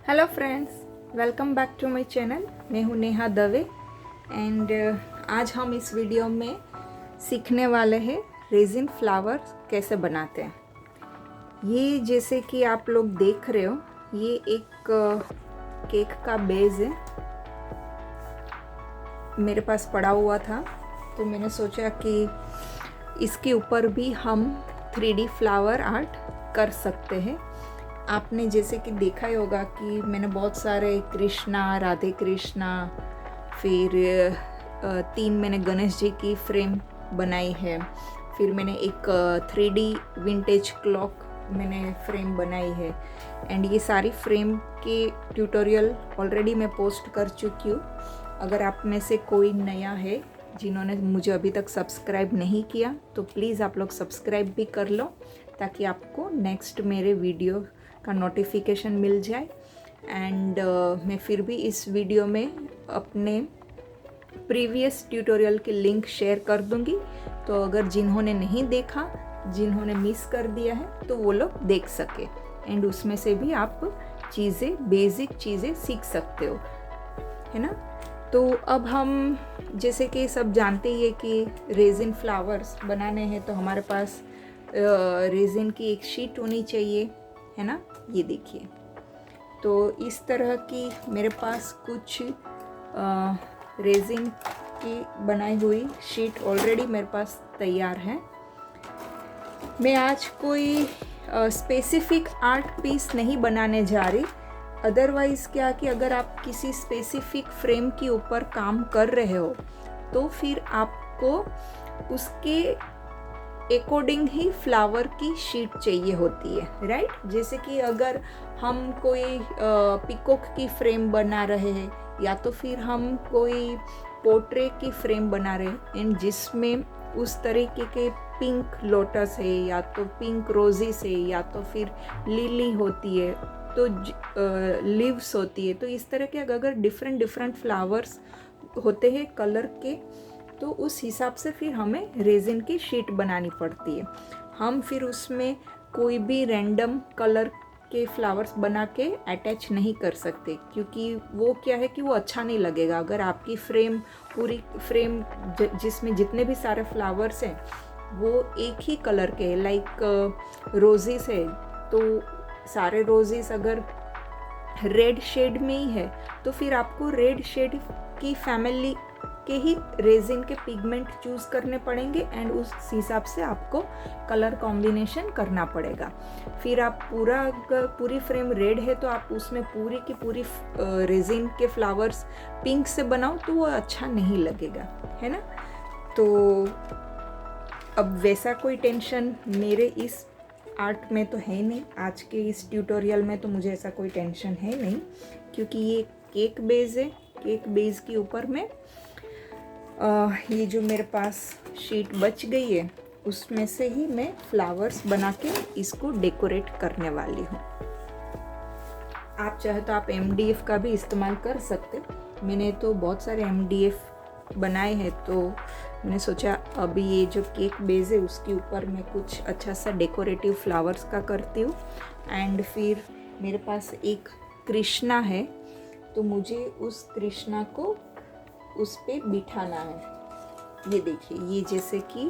Hello friends, welcome back to my channel. मैं हूँ Neha Dave and आज हम इस वीडियो में सीखने वाले हैं रेजिन फ्लावर्स कैसे बनाते हैं। ये जैसे कि आप लोग देख रहे हो, ये एक केक का बेस है, मेरे पास पड़ा हुआ था तो मैंने सोचा कि इसके ऊपर भी हम 3D फ्लावर आर्ट कर सकते हैं। आपने जैसे कि देखा ही होगा कि मैंने बहुत सारे कृष्णा, राधे कृष्णा, फिर 3 मैंने गणेश जी की फ्रेम बनाई है, फिर मैंने एक 3D विंटेज क्लॉक मैंने फ्रेम बनाई है एंड ये सारी फ्रेम के ट्यूटोरियल ऑलरेडी मैं पोस्ट कर चुकी हूँ। अगर आप में से कोई नया है जिन्होंने मुझे अभी तक सब्सक्राइब नहीं किया तो प्लीज़ आप लोग सब्सक्राइब भी कर लो ताकि आपको नेक्स्ट मेरे वीडियो का नोटिफिकेशन मिल जाए। एंड मैं फिर भी इस वीडियो में अपने प्रीवियस ट्यूटोरियल के लिंक शेयर कर दूंगी, तो अगर जिन्होंने नहीं देखा, जिन्होंने मिस कर दिया है, तो वो लोग देख सके एंड उसमें से भी आप चीज़ें, बेसिक चीज़ें सीख सकते हो, है ना। तो अब हम जैसे कि सब जानते ही है कि रेजिन फ्लावर्स बनाने हैं तो हमारे पास रेजिन की एक शीट होनी चाहिए, है ना। ये देखिए, तो इस तरह की मेरे पास कुछ रेजिन की बनाई हुई शीट ऑलरेडी मेरे पास तैयार है। मैं आज कोई स्पेसिफिक आर्ट पीस नहीं बनाने जा रही। अदरवाइज़ क्या कि अगर आप किसी स्पेसिफिक फ्रेम के ऊपर काम कर रहे हो तो फिर आपको उसके अकॉर्डिंग ही फ्लावर की शीट चाहिए होती है, राइट। जैसे कि अगर हम कोई पिकॉक की फ्रेम बना रहे हैं या तो फिर हम कोई पोर्ट्रेट की फ्रेम बना रहे हैं एंड जिसमें उस तरीके के पिंक लोटस है या तो पिंक रोजेस है या तो फिर लिली होती है, तो लीव्स होती है, तो इस तरह के अगर डिफरेंट फ्लावर्स होते हैं कलर के, तो उस हिसाब से फिर हमें रेजिन की शीट बनानी पड़ती है। हम फिर उसमें कोई भी रैंडम कलर के फ्लावर्स बना के अटैच नहीं कर सकते, क्योंकि वो क्या है कि वो अच्छा नहीं लगेगा। अगर आपकी फ्रेम, पूरी फ्रेम जिसमें जितने भी सारे फ्लावर्स हैं वो एक ही कलर के हैं, लाइक रोजेस है, तो सारे रोजेस अगर रेड शेड में ही है तो फिर आपको रेड शेड की फैमिली के ही रेजिन के पिगमेंट चूज़ करने पड़ेंगे एंड उस हिसाब से आपको कलर कॉम्बिनेशन करना पड़ेगा। फिर आप पूरी फ्रेम रेड है तो आप उसमें पूरी की पूरी रेजिन के फ्लावर्स पिंक से बनाओ तो वो अच्छा नहीं लगेगा, है ना। तो अब वैसा कोई टेंशन मेरे इस आर्ट में तो है नहीं, आज के इस ट्यूटोरियल में तो मुझे ऐसा कोई टेंशन है नहीं, क्योंकि ये केक बेस है। केक बेस के ऊपर में ये जो मेरे पास शीट बच गई है उसमें से ही मैं फ्लावर्स बना के इसको डेकोरेट करने वाली हूँ। आप चाहे तो आप MDF का भी इस्तेमाल कर सकते। मैंने तो बहुत सारे MDF बनाए हैं, तो मैंने सोचा अभी ये जो केक बेस है उसके ऊपर मैं कुछ अच्छा सा डेकोरेटिव फ्लावर्स का करती हूँ। एंड फिर मेरे पास एक कृष्णा है, तो मुझे उस कृष्णा को उस पे बिठाना है। ये देखिए, ये जैसे कि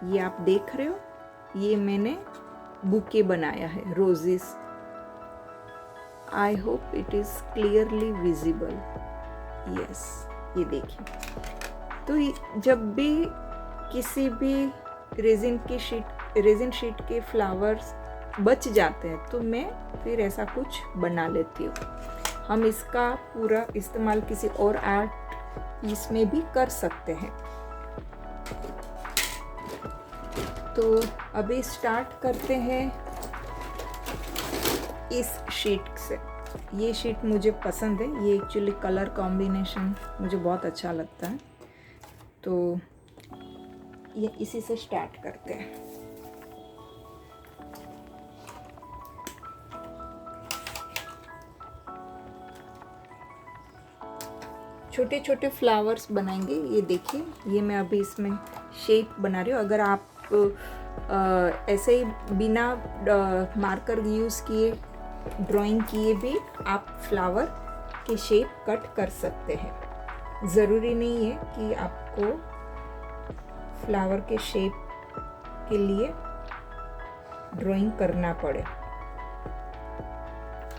ये आप देख रहे हो, ये मैंने बुके बनाया है roses. I hope it is clearly visible. Yes, ये देखिए। तो जब भी किसी भी रेजिन शीट के फ्लावर्स बच जाते हैं तो मैं फिर ऐसा कुछ बना लेती हूँ। हम इसका पूरा इस्तेमाल किसी और आर्ट इसमें भी कर सकते हैं। तो अभी स्टार्ट करते हैं इस शीट से। ये शीट मुझे पसंद है, ये एक्चुअली कलर कॉम्बिनेशन मुझे बहुत अच्छा लगता है, तो ये इसी से स्टार्ट करते हैं। छोटे छोटे फ्लावर्स बनाएंगे। ये देखिए, ये मैं अभी इसमें शेप बना रही हूँ। अगर आप ऐसे ही बिना मार्कर यूज़ किए ड्राइंग किए भी आप फ्लावर के शेप कट कर सकते हैं। ज़रूरी नहीं है कि आपको फ्लावर के शेप के लिए ड्राइंग करना पड़े।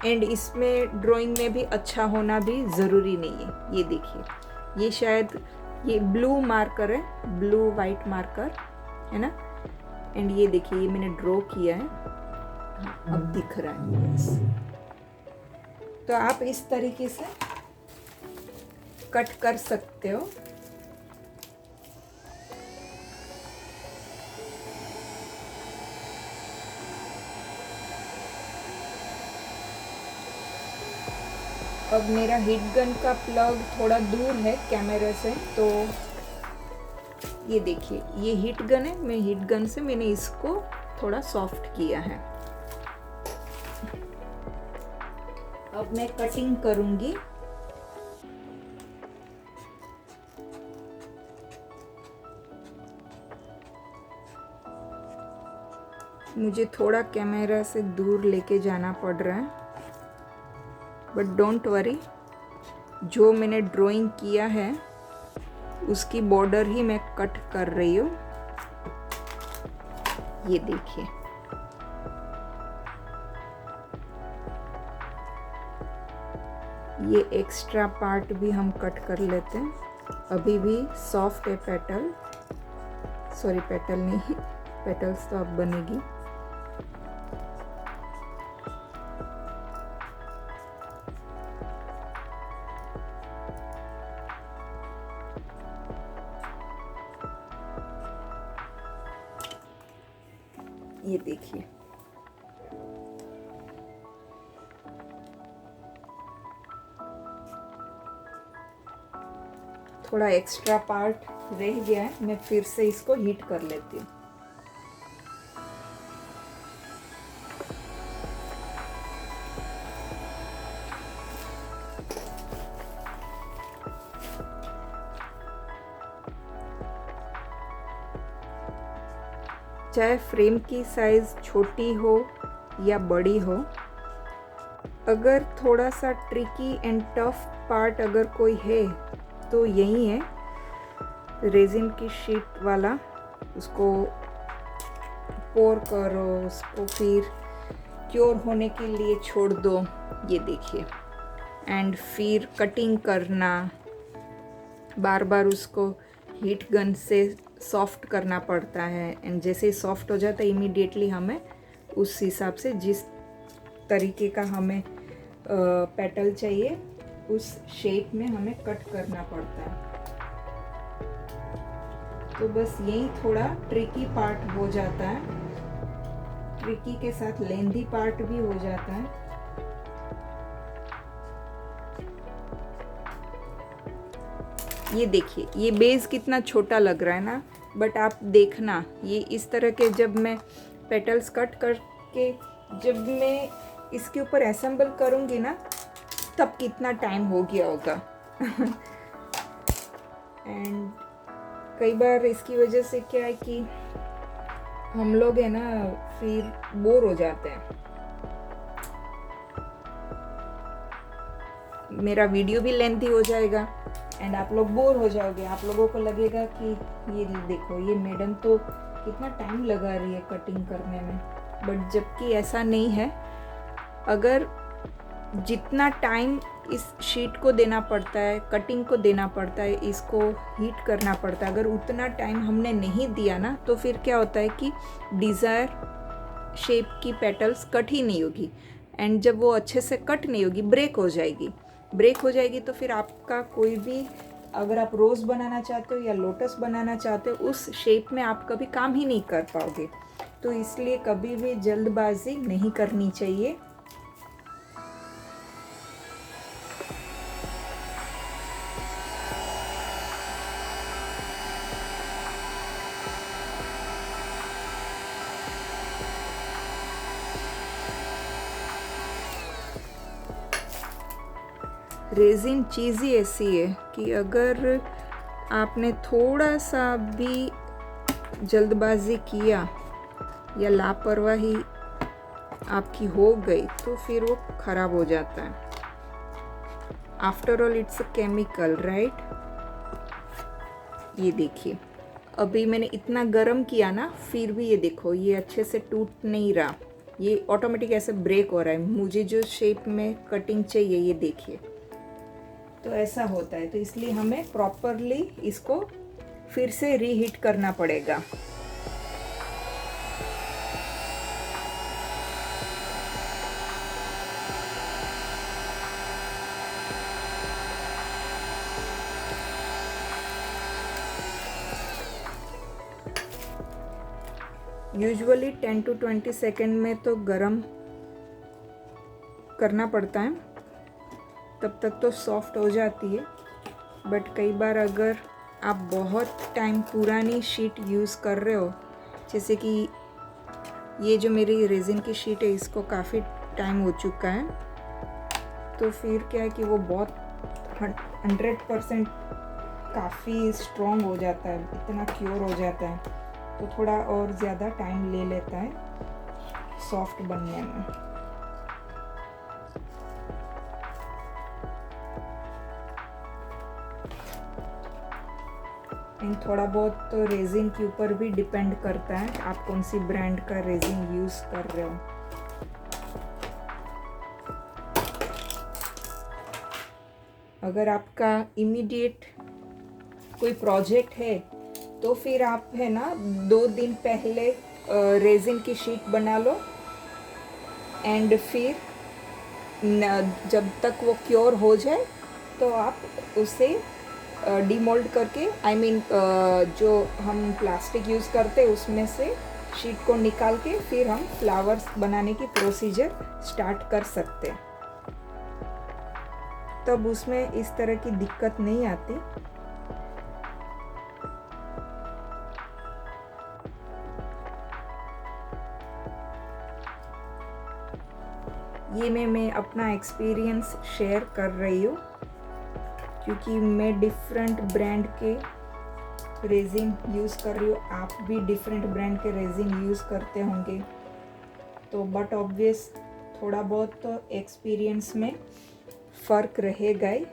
एंड इसमें ड्राइंग में भी अच्छा होना भी ज़रूरी नहीं है। ये देखिए, ये शायद ये ब्लू मार्कर है, ब्लू वाइट मार्कर है ना। एंड ये देखिए, ये मैंने ड्रॉ किया है। हाँ, अब दिख रहा है। यस, तो आप इस तरीके से कट कर सकते हो। अब मेरा हीट गन का प्लग थोड़ा दूर है कैमरे से, तो ये देखिए, ये हीट गन है। मैं हीट गन से मैंने इसको थोड़ा सॉफ्ट किया है। अब मैं कटिंग करूंगी। मुझे थोड़ा कैमरा से दूर लेके जाना पड़ रहा है, बट डोंट वरी, जो मैंने ड्राइंग किया है उसकी बॉर्डर ही मैं कट कर रही हूँ। ये देखिए, ये एक्स्ट्रा पार्ट भी हम कट कर लेते हैं। अभी भी सॉफ्ट है पेटल, सॉरी पेटल नहीं, पेटल्स तो अब बनेगी। ये देखिए, थोड़ा एक्स्ट्रा पार्ट रह गया है, मैं फिर से इसको हीट कर लेती हूँ। चाहे फ्रेम की साइज़ छोटी हो या बड़ी हो, अगर थोड़ा सा ट्रिकी एंड टफ पार्ट अगर कोई है तो यही है, रेजिन की शीट वाला। उसको पोर करो, उसको फिर क्योर होने के लिए छोड़ दो। ये देखिए, एंड फिर कटिंग करना, बार बार उसको हीट गन से सॉफ्ट करना पड़ता है। एंड जैसे ही सॉफ्ट हो जाता है, इमीडिएटली हमें उस हिसाब से जिस तरीके का हमें पेटल चाहिए उस शेप में हमें कट करना पड़ता है। तो बस यही थोड़ा ट्रिकी पार्ट हो जाता है, ट्रिकी के साथ लेंथी पार्ट भी हो जाता है। ये देखिए, ये बेस कितना छोटा लग रहा है ना, बट आप देखना, ये इस तरह के जब मैं पेटल्स कट करके जब मैं इसके ऊपर असेंबल करूँगी ना, तब कितना टाइम हो गया होगा। एंड कई बार इसकी वजह से क्या है कि हम लोग है ना फिर बोर हो जाते हैं। मेरा वीडियो भी लेंथी हो जाएगा एंड आप लोग बोर हो जाओगे। आप लोगों को लगेगा कि ये देखो, ये मैडम तो कितना टाइम लगा रही है कटिंग करने में, बट जबकि ऐसा नहीं है। अगर जितना टाइम इस शीट को देना पड़ता है, कटिंग को देना पड़ता है, इसको हीट करना पड़ता है, अगर उतना टाइम हमने नहीं दिया ना, तो फिर क्या होता है कि डिज़ायर शेप की पेटल्स कट ही नहीं होगी। एंड जब वो अच्छे से कट नहीं होगी, ब्रेक हो जाएगी, तो फिर आपका कोई भी, अगर आप रोज़ बनाना चाहते हो या लोटस बनाना चाहते हो, उस शेप में आप कभी काम ही नहीं कर पाओगे। तो इसलिए कभी भी जल्दबाजी नहीं करनी चाहिए। रेजिन चीज़ ही ऐसी है कि अगर आपने थोड़ा सा भी जल्दबाजी किया या लापरवाही आपकी हो गई तो फिर वो ख़राब हो जाता है। After all it's a chemical, right. ये देखिए, अभी मैंने इतना गर्म किया ना, फिर भी ये देखो ये अच्छे से टूट नहीं रहा, ये ऑटोमेटिक ऐसे ब्रेक हो रहा है। मुझे जो शेप में कटिंग चाहिए, ये देखिए, तो ऐसा होता है। तो इसलिए हमें प्रॉपरली इसको फिर से रीहीट करना पड़ेगा। यूजुअली 10 to 20 सेकेंड में तो गरम करना पड़ता है, तब तक तो सॉफ्ट हो जाती है। बट कई बार अगर आप बहुत टाइम पुरानी शीट यूज़ कर रहे हो, जैसे कि ये जो मेरी रेजिन की शीट है, इसको काफ़ी टाइम हो चुका है, तो फिर क्या है कि वो बहुत 100% काफ़ी स्ट्रॉन्ग हो जाता है, इतना क्योर हो जाता है, तो थोड़ा और ज़्यादा टाइम ले लेता है सॉफ्ट बनने में। एंड थोड़ा बहुत तो रेजिन के ऊपर भी डिपेंड करता है, आप कौन सी ब्रांड का रेजिन यूज़ कर रहे हो। अगर आपका इमीडिएट कोई प्रोजेक्ट है तो फिर आप है ना 2 दिन पहले रेजिन की शीट बना लो, एंड फिर जब तक वो क्योर हो जाए तो आप उसे डीमोल्ड करके, जो हम प्लास्टिक यूज़ करते हैं उसमें से शीट को निकाल के फिर हम फ्लावर्स बनाने की प्रोसीजर स्टार्ट कर सकते हैं। तब उसमें इस तरह की दिक्कत नहीं आती। ये मैं अपना एक्सपीरियंस शेयर कर रही हूँ, क्योंकि मैं डिफरेंट ब्रांड के रेजिन यूज़ कर रही हूँ, आप भी डिफरेंट ब्रांड के रेजिन यूज़ करते होंगे, तो बट ऑब्वियस थोड़ा बहुत तो एक्सपीरियंस में फ़र्क रहेगा ही।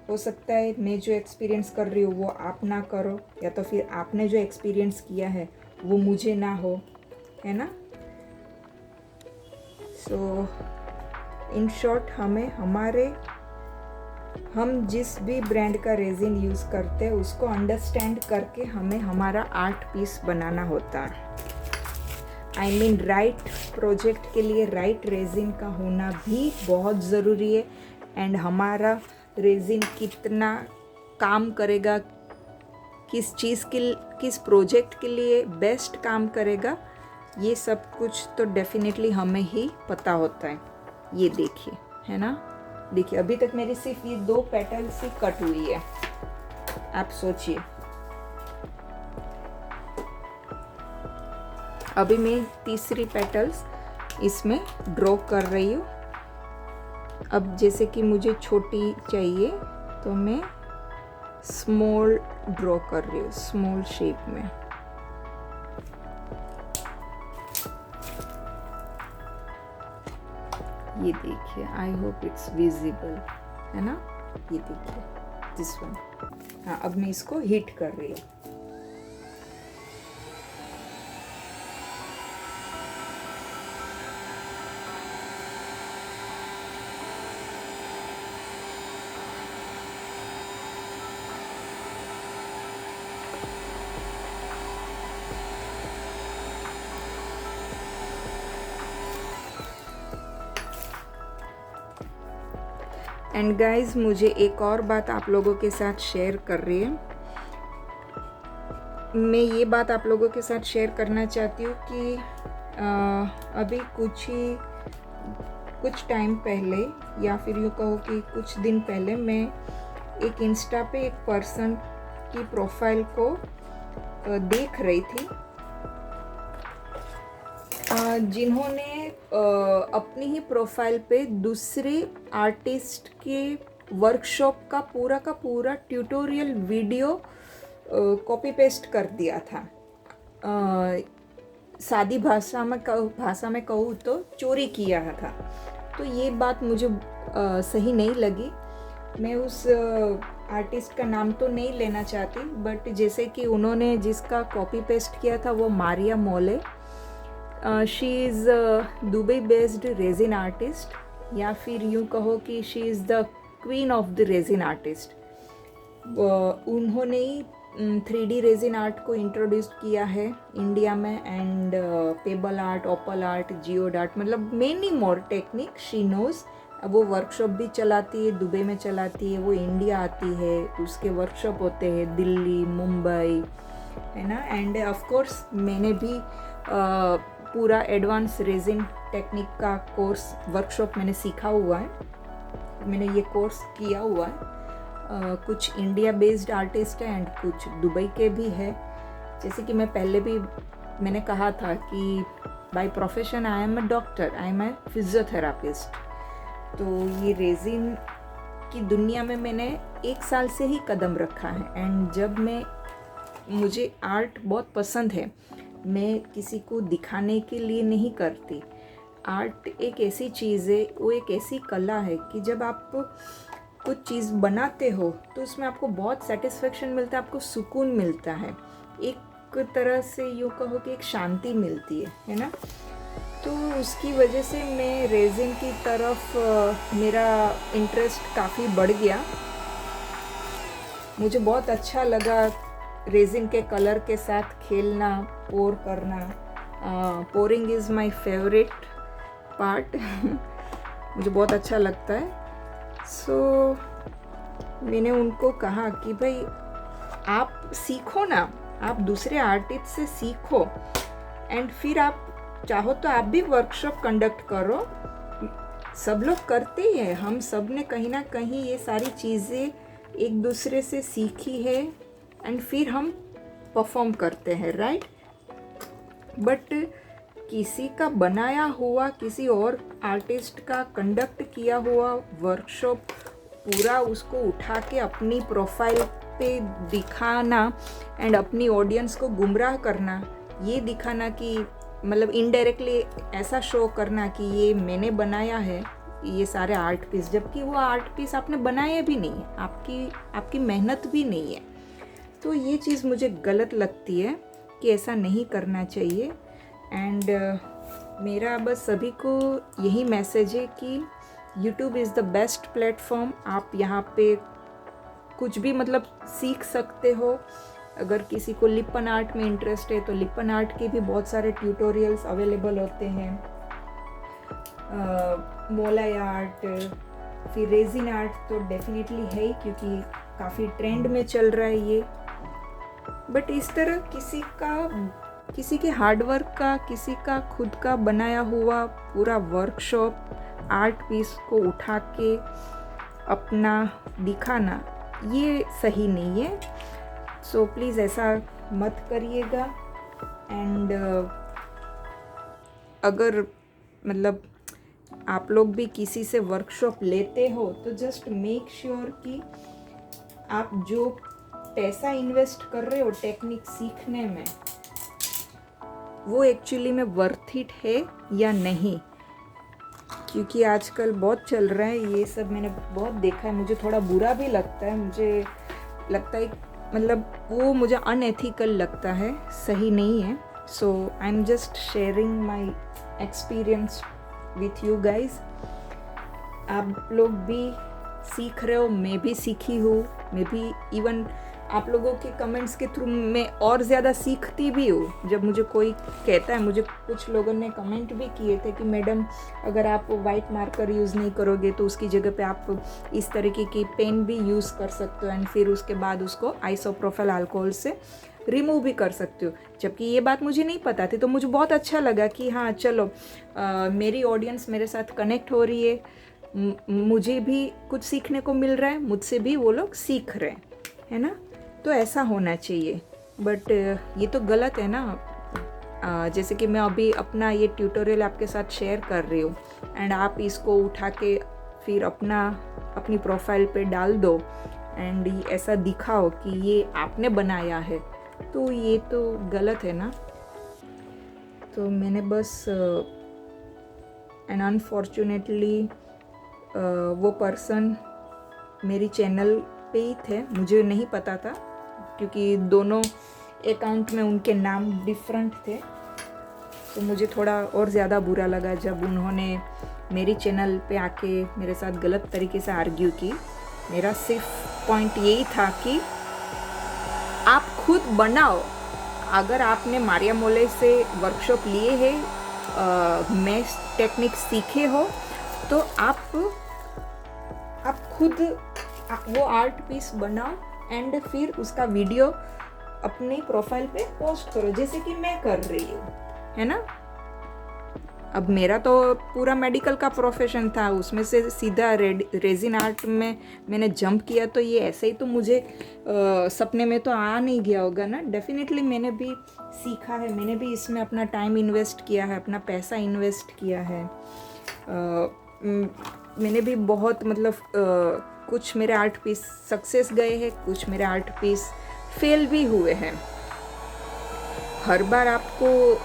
हो सकता है मैं जो एक्सपीरियंस कर रही हूँ वो आप ना करो, या तो फिर आपने जो एक्सपीरियंस किया है वो मुझे ना हो, है ना। सो इन शॉर्ट, हम जिस भी ब्रांड का रेजिन यूज़ करते हैं उसको अंडरस्टैंड करके हमें हमारा आर्ट पीस बनाना होता है। राइट प्रोजेक्ट के लिए राइट रेजिन का होना भी बहुत ज़रूरी है। एंड हमारा रेजिन कितना काम करेगा, किस प्रोजेक्ट के लिए बेस्ट काम करेगा, ये सब कुछ तो डेफिनेटली हमें ही पता होता है। ये देखिए, है ना, देखिए अभी तक मेरी सिर्फ ये 2 पेटल्स ही कट हुई है। आप सोचिए, अभी मैं तीसरी पेटल्स इसमें ड्रॉ कर रही हूँ। अब जैसे कि मुझे छोटी चाहिए तो मैं स्मॉल ड्रॉ कर रही हूँ, स्मॉल शेप में। ये देखिए, आई होप इट्स विजिबल, है ना। ये देखिए दिस वन। हाँ, अब मैं इसको हीट कर रही हूँ। एंड गाइज, मुझे एक और बात आप लोगों के साथ शेयर कर रही है। मैं ये बात आप लोगों के साथ शेयर करना चाहती हूँ कि अभी कुछ टाइम पहले, या फिर यूँ कहो कि कुछ दिन पहले, मैं एक इंस्टा पे एक पर्सन की प्रोफाइल को देख रही थी, जिन्होंने अपनी ही प्रोफाइल पे दूसरे आर्टिस्ट के वर्कशॉप का पूरा ट्यूटोरियल वीडियो कॉपी पेस्ट कर दिया था। सादी भाषा में कहूँ तो चोरी किया था। तो ये बात मुझे सही नहीं लगी। मैं उस आर्टिस्ट का नाम तो नहीं लेना चाहती, बट जैसे कि उन्होंने जिसका कॉपी पेस्ट किया था वो Maria Mole. She is Dubai based resin artist, या फिर यूँ कहो कि she is the queen of the resin artist. उन्होंने ही 3D रेजिन आर्ट को इंट्रोड्यूस किया है इंडिया में, and pebble art, opal art, geode art, मतलब many more technique she knows. वो वर्कशॉप भी चलाती है, दुबई में चलाती है, वो इंडिया आती है, उसके वर्कशॉप होते हैं दिल्ली, मुंबई, है ना। एंड ऑफ कोर्स मैंने भी पूरा एडवांस रेजिन टेक्निक का कोर्स वर्कशॉप मैंने सीखा हुआ है, मैंने ये कोर्स किया हुआ है। कुछ इंडिया बेस्ड आर्टिस्ट हैं एंड कुछ दुबई के भी है। जैसे कि मैं पहले भी मैंने कहा था कि by profession I am a doctor, I am a physiotherapist. तो ये रेजिन की दुनिया में मैंने 1 साल से ही कदम रखा है। एंड जब मुझे आर्ट बहुत पसंद है, मैं किसी को दिखाने के लिए नहीं करती। आर्ट एक ऐसी चीज़ है, वो एक ऐसी कला है कि जब आप कुछ चीज़ बनाते हो तो उसमें आपको बहुत सेटिस्फेक्शन मिलता है, आपको सुकून मिलता है, एक तरह से यूँ कहो कि एक शांति मिलती है ना। तो उसकी वजह से मैं रेजिन की तरफ मेरा इंटरेस्ट काफ़ी बढ़ गया। मुझे बहुत अच्छा लगा रेजिन के कलर के साथ खेलना, पोर करना। Pouring is my favourite part मुझे बहुत अच्छा लगता है। सो मैंने उनको कहा कि भाई आप सीखो ना, आप दूसरे आर्टिस्ट से सीखो, एंड फिर आप चाहो तो आप भी वर्कशॉप कंडक्ट करो। सब लोग करते ही हैं, हम सब ने कहीं ना कहीं ये सारी चीज़ें एक दूसरे से सीखी है एंड फिर हम परफॉर्म करते हैं, राइट। बट किसी का बनाया हुआ, किसी और आर्टिस्ट का कंडक्ट किया हुआ वर्कशॉप पूरा उसको उठा के अपनी प्रोफाइल पे दिखाना एंड अपनी ऑडियंस को गुमराह करना, ये दिखाना कि मतलब इनडायरेक्टली ऐसा शो करना कि ये मैंने बनाया है ये सारे आर्ट पीस, जबकि वो आर्ट पीस आपने बनाए भी नहीं है, आपकी मेहनत भी नहीं है। तो ये चीज़ मुझे गलत लगती है कि ऐसा नहीं करना चाहिए। एंड मेरा बस सभी को यही मैसेज है कि YouTube is the best platform. आप यहाँ पे कुछ भी मतलब सीख सकते हो। अगर किसी को लिपन आर्ट में इंटरेस्ट है तो लिपन आर्ट के भी बहुत सारे ट्यूटोरियल्स अवेलेबल होते हैं। मोलाई आर्ट, फिर रेजिन आर्ट तो डेफिनेटली है ही क्योंकि काफ़ी ट्रेंड में चल रहा है ये। बट इस तरह किसी के हार्डवर्क का, किसी का खुद का बनाया हुआ पूरा वर्कशॉप आर्ट पीस को उठा के अपना दिखाना, ये सही नहीं है। सो प्लीज़ ऐसा मत करिएगा। एंड अगर मतलब आप लोग भी किसी से वर्कशॉप लेते हो तो जस्ट मेक श्योर कि आप जो पैसा इन्वेस्ट कर रहे हो टेक्निक सीखने में वो एक्चुअली में वर्थ इट है या नहीं, क्योंकि आजकल बहुत चल रहा है ये सब। मैंने बहुत देखा है, मुझे थोड़ा बुरा भी लगता है। मुझे लगता है मतलब वो मुझे अनएथिकल लगता है, सही नहीं है। So I am just sharing my experience with you guys. आप लोग भी सीख रहे हो, मैं भी सीखी हूँ, मैं भी इवन आप लोगों के कमेंट्स के थ्रू मैं और ज़्यादा सीखती भी हूँ। जब मुझे कोई कहता है, मुझे कुछ लोगों ने कमेंट भी किए थे कि मैडम अगर आप वाइट मार्कर यूज़ नहीं करोगे तो उसकी जगह पे आप इस तरीके की पेन भी यूज़ कर सकते हो एंड फिर उसके बाद उसको आइसोप्रोफाइल अल्कोहल से रिमूव भी कर सकते हो। जबकि ये बात मुझे नहीं पता थी, तो मुझे बहुत अच्छा लगा कि हाँ चलो मेरी ऑडियंस मेरे साथ कनेक्ट हो रही है, मुझे भी कुछ सीखने को मिल रहा है, मुझसे भी वो लोग सीख रहे हैं, है ना। तो ऐसा होना चाहिए। बट ये तो गलत है ना। जैसे कि मैं अभी अपना ये ट्यूटोरियल आपके साथ शेयर कर रही हूँ एंड आप इसको उठा के फिर अपनी प्रोफाइल पे डाल दो एंड ऐसा दिखाओ कि ये आपने बनाया है, तो ये तो गलत है ना। तो मैंने बस एंड अनफॉर्चुनेटली वो पर्सन मेरी चैनल पे ही थे, मुझे नहीं पता था क्योंकि दोनों अकाउंट में उनके नाम डिफरेंट थे। तो मुझे थोड़ा और ज़्यादा बुरा लगा जब उन्होंने मेरी चैनल पे आके मेरे साथ गलत तरीके से आर्ग्यू की। मेरा सिर्फ पॉइंट यही था कि आप खुद बनाओ। अगर आपने मारिया मोले से वर्कशॉप लिए हैं, मैथ टेक्निक सीखे हो, तो आप खुद वो आर्ट पीस बनाओ एंड फिर उसका वीडियो अपने प्रोफाइल पे पोस्ट करो, जैसे कि मैं कर रही हूँ, है ना। अब मेरा तो पूरा मेडिकल का प्रोफेशन था, उसमें से सीधा रेजिन आर्ट में मैंने जंप किया, तो ये ऐसे ही तो मुझे सपने में तो आ नहीं गया होगा ना। डेफिनेटली मैंने भी सीखा है, मैंने भी इसमें अपना टाइम इन्वेस्ट किया है, अपना पैसा इन्वेस्ट किया है। मैंने भी बहुत कुछ मेरे आर्ट पीस सक्सेस गए हैं, कुछ मेरे आर्ट पीस फेल भी हुए हैं। हर बार आपको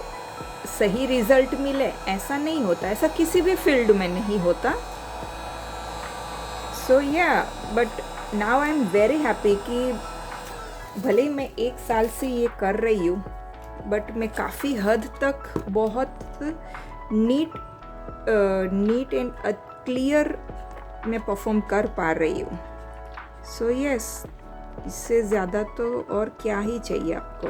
सही रिजल्ट मिले ऐसा नहीं होता, ऐसा किसी भी फील्ड में नहीं होता। सो या but now I am very happy कि भले ही मैं 1 साल से ये कर रही हूँ, बट मैं काफ़ी हद तक बहुत नीट एंड क्लियर मैं परफॉर्म कर पा रही हूँ। सो यस, इससे ज़्यादा तो और क्या ही चाहिए आपको।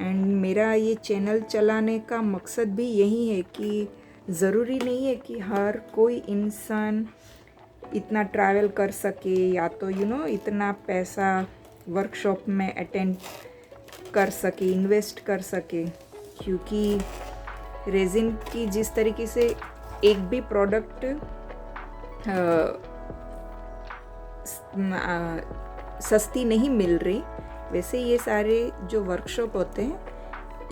एंड मेरा ये चैनल चलाने का मकसद भी यही है कि ज़रूरी नहीं है कि हर कोई इंसान इतना ट्रैवल कर सके या तो इतना पैसा वर्कशॉप में अटेंड कर सके, इन्वेस्ट कर सके, क्योंकि रेजिन की जिस तरीके से एक भी प्रोडक्ट सस्ती नहीं मिल रही, वैसे ये सारे जो वर्कशॉप होते हैं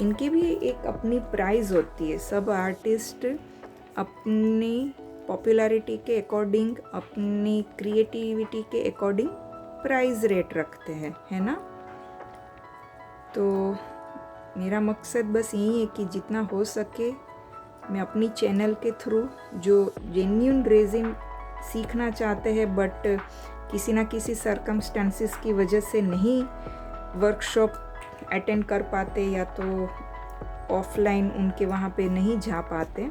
इनकी भी एक अपनी प्राइस होती है। सब आर्टिस्ट अपनी पॉपुलैरिटी के अकॉर्डिंग, अपनी क्रिएटिविटी के अकॉर्डिंग प्राइस रेट रखते हैं, है ना। तो मेरा मकसद बस यही है कि जितना हो सके मैं अपनी चैनल के थ्रू जो जेन्युइन रेजिन सीखना चाहते हैं बट किसी ना किसी सर्कमस्टेंसेस की वजह से नहीं वर्कशॉप अटेंड कर पाते या तो ऑफलाइन उनके वहाँ पे नहीं जा पाते,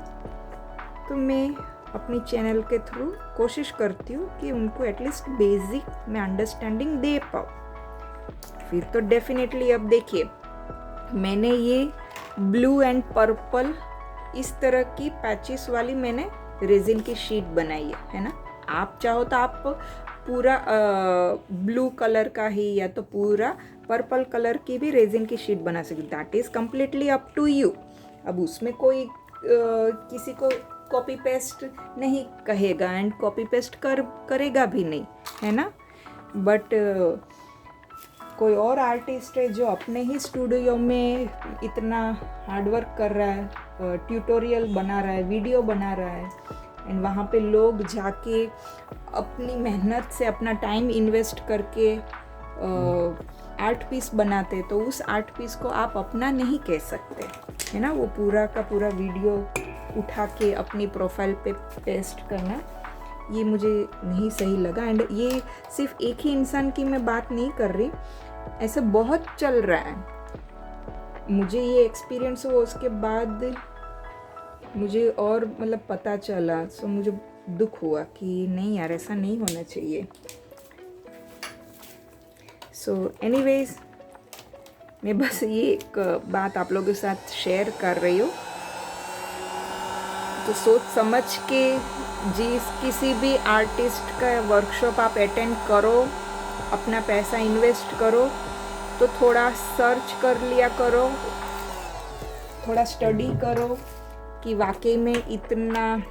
तो मैं अपनी चैनल के थ्रू कोशिश करती हूँ कि उनको एटलीस्ट बेसिक मैं अंडरस्टैंडिंग दे पाऊँ। फिर तो डेफिनेटली अब देखिए, मैंने ये ब्लू एंड पर्पल इस तरह की पैचेस वाली मैंने रेजिन की शीट बनाई है ना। आप चाहो तो आप पूरा ब्लू कलर का ही या तो पूरा पर्पल कलर की भी रेजिन की शीट बना सकते, that is completely up to you. अब उसमें कोई किसी को कॉपी पेस्ट नहीं कहेगा एंड कॉपी पेस्ट करेगा भी नहीं, है ना। बट कोई और आर्टिस्ट है जो अपने ही स्टूडियो में इतना हार्डवर्क कर रहा है, ट्यूटोरियल बना रहा है, वीडियो बना रहा है, एंड वहाँ पे लोग जाके अपनी मेहनत से अपना टाइम इन्वेस्ट करके आर्ट पीस बनाते, तो उस आर्ट पीस को आप अपना नहीं कह सकते, है ना। वो पूरा का पूरा वीडियो उठा के अपनी प्रोफाइल पे पेस्ट करना, ये मुझे नहीं सही लगा। एंड ये सिर्फ एक ही इंसान की मैं बात नहीं कर रही, ऐसे बहुत चल रहा है। मुझे ये एक्सपीरियंस हुआ, उसके बाद मुझे और पता चला, सो मुझे दुख हुआ कि नहीं यार, ऐसा नहीं होना चाहिए। सो एनीवेज, मैं बस ये एक बात आप लोगों के साथ शेयर कर रही हूँ। तो सोच समझ के किसी भी आर्टिस्ट का वर्कशॉप आप अटेंड करो, अपना पैसा इन्वेस्ट करो, तो थोड़ा सर्च कर लिया करो, थोड़ा स्टडी करो कि वाकई में इतना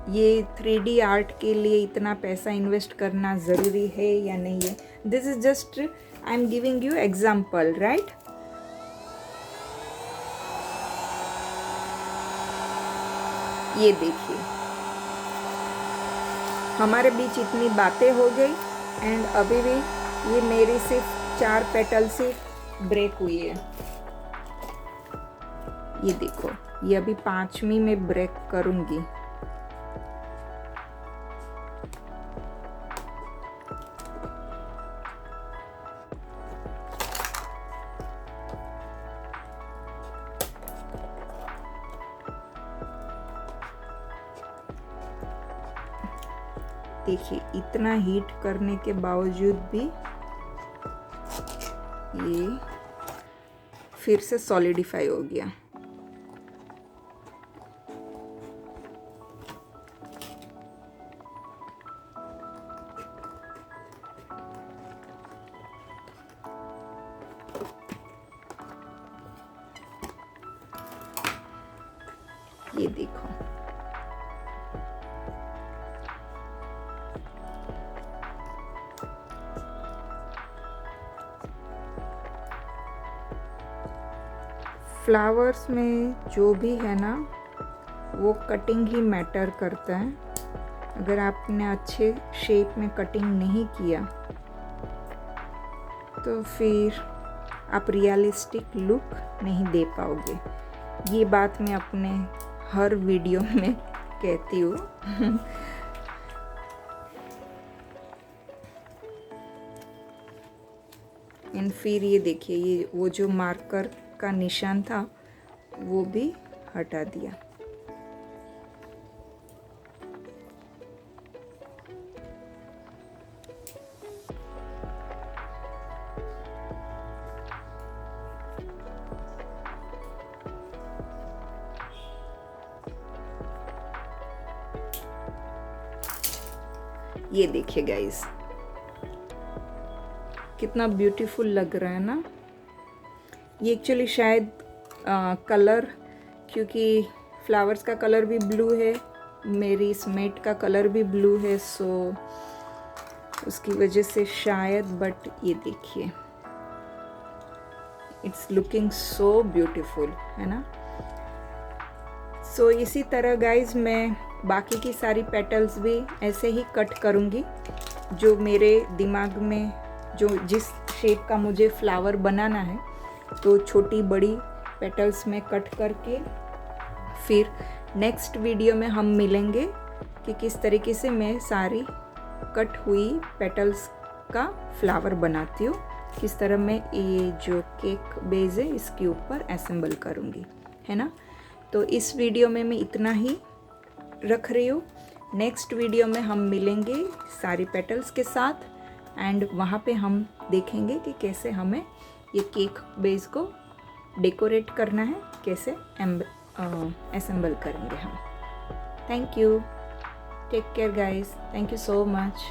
ये 3D आर्ट के लिए इतना पैसा इन्वेस्ट करना ज़रूरी है या नहीं है। This is just I am giving you example, right. ये देखिए, हमारे बीच इतनी बातें हो गई एंड अभी भी ये मेरी सिर्फ 4 पेटल से ब्रेक हुई है। ये देखो, ये अभी 5वीं में ब्रेक करूँगी। देखिए इतना हीट करने के बावजूद भी ये फिर से सॉलिडिफाई हो गया। ये देखो, फ्लावर्स में जो भी है ना, वो कटिंग ही मैटर करता है। अगर आपने अच्छे शेप में कटिंग नहीं किया तो फिर आप रियलिस्टिक लुक नहीं दे पाओगे। ये बात मैं अपने हर वीडियो में कहती हूँ। एंड फिर ये देखिए, ये वो जो मार्कर का निशान था वो भी हटा दिया। ये देखिए गाइस, कितना ब्यूटीफुल लग रहा है ना। ये एक्चुअली शायद कलर, क्योंकि फ्लावर्स का कलर भी ब्लू है, मेरी स्मेट का कलर भी ब्लू है, सो उसकी वजह से शायद। बट ये देखिए, इट्स लुकिंग सो ब्यूटीफुल, है ना। सो इसी तरह गाइज मैं बाकी की सारी पेटल्स भी ऐसे ही कट करूँगी, जो मेरे दिमाग में जो जिस शेप का मुझे फ्लावर बनाना है, तो छोटी बड़ी पेटल्स में कट करके फिर नेक्स्ट वीडियो में हम मिलेंगे कि किस तरीके से मैं सारी कट हुई पेटल्स का फ्लावर बनाती हूँ, किस तरह मैं ये जो केक बेस है इसके ऊपर असेंबल करूँगी, है ना। तो इस वीडियो में मैं इतना ही रख रही हूँ। नेक्स्ट वीडियो में हम मिलेंगे सारी पेटल्स के साथ, एंड वहाँ पे हम देखेंगे कि कैसे हमें ये केक बेस को डेकोरेट करना है, कैसे असेंबल करेंगे हम। Thank you, take care guys, thank you so much.